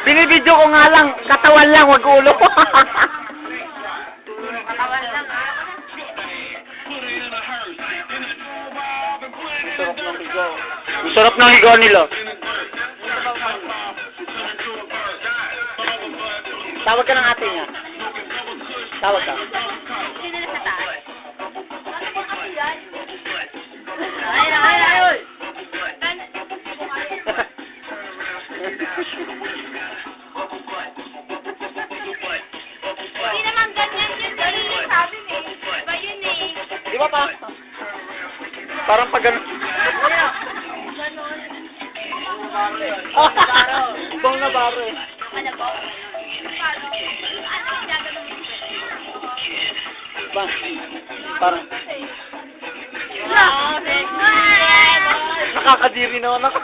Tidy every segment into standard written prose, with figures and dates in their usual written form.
Binibidyo ko nga lang, katawan lang, wag ulo. Katawan lang. Ang sarap ng higaw nila. Tawag ka ng ate niya. Tawag ka. Sino na sa taas? Ay. Hindi naman ganyan yun. Dali yung sabi eh. Iba yun eh. Di ba pa? Parang pag gano'n. Bong na baro eh. Ano po? Ano yung gagawin mo? Parang nakakadiri naman ako.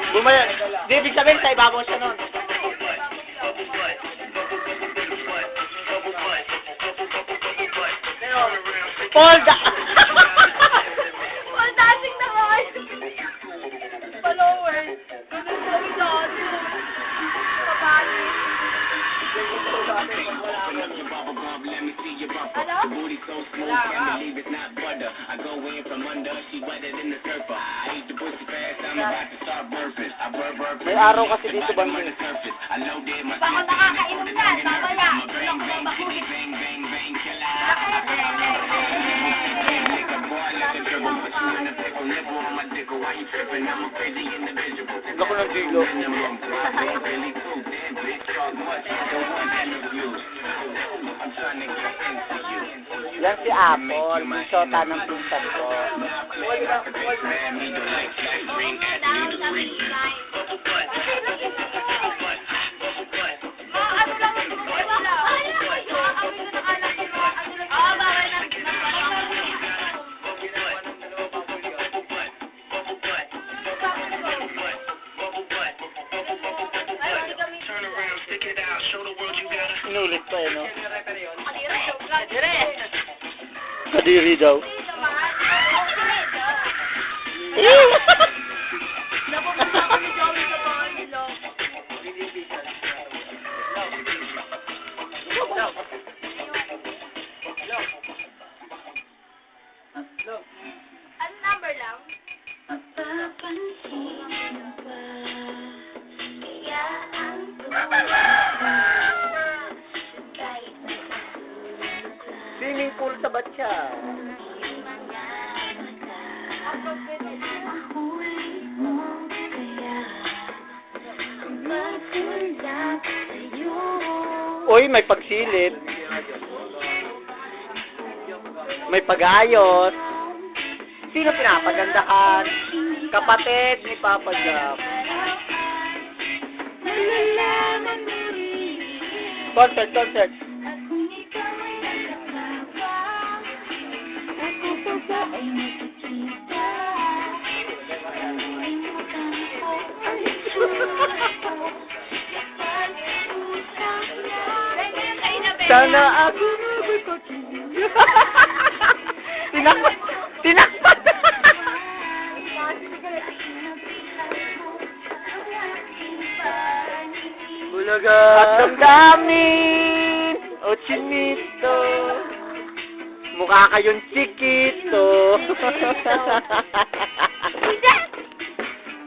Bumaya. Di, ibig sabihin sa ibabaw siya nun. Paul da... Paul dancing naman! Followers! Ganun kami dati. Kabali. May araw kasi dito bang Baka nakakainom na, babaya. Tulong mo bakulit. Ako ng dilo. Yan si Apple, bisota ng pinsan ko. Inulit pa eh, no? Kadiri daw. Ano number lang? Swimming pool sa batya. Uy, may pagsilip. May pag-ayos. Sino pinapagandahan? Kapatid ni Papa Jack. Concert. Sana ako tinakpan. Bulaga at damdamin o chinito, mukha kayong chikito.